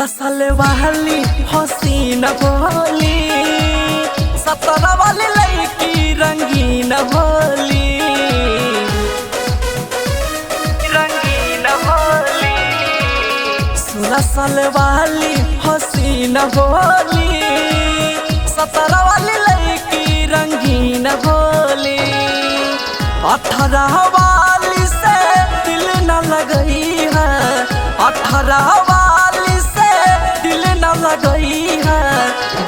साल वाली हसीन भोली, 17 वाली लड़की रंगीन भोली, रंगीन भोली। 16 साल वाली हसीन भोली, 17 वाली लड़की रंगीन भोली। 18 वाली से दिल न लगई है, 18 वाली से दिल न लगई है।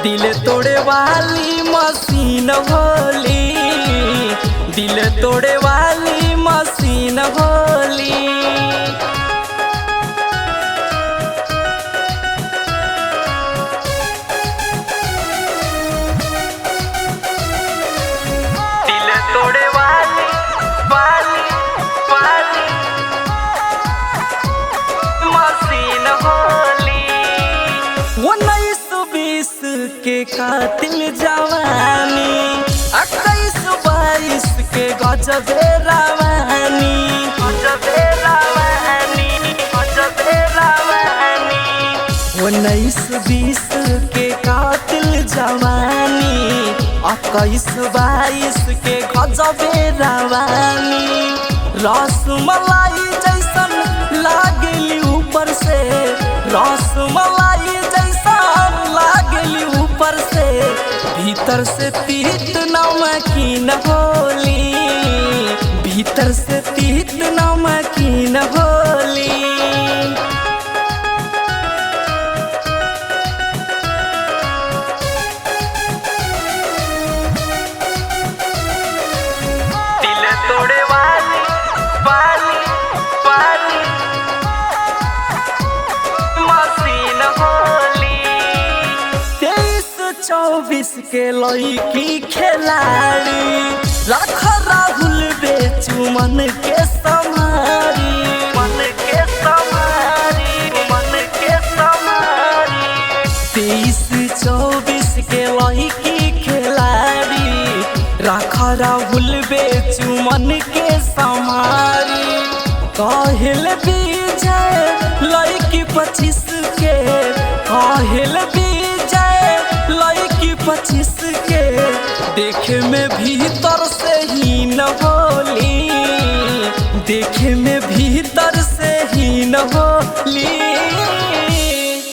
दिल तोड़े वाली मशीन भोली, दिल तोड़े वाली मशीन भोली। दिल तोड़े वाली वाली वाली मशीन भोली। 19-20 के कातिल जवानी, 21-22 के गजबे रवानी, गजबे रवानी, गजबे रवानी। 19-20 के कातिल जवानी, 21-22 के गजबे रवानी। रसमलाई जैसन लागली ऊपर से, रसमलाई जैसन लागली ऊपर से। भीतर से तीत नमकीन भोली, भीतर से तीत नमकीन भोली। दिल तोड़े वाली वाली वाली मशीन भोली। 23-24 के लड़की खिलाड़ी, रख राहुल बेचू मन के समारी, मन के समारी, मन के समारी। 23-24 के लड़की खिलाड़ी, रखा राहुल बेचू मन के समारी। काहिल विजय लड़की 25 के, काहिल विजय लड़की 25 के। देखे में भीतर से ही न भोली, देखे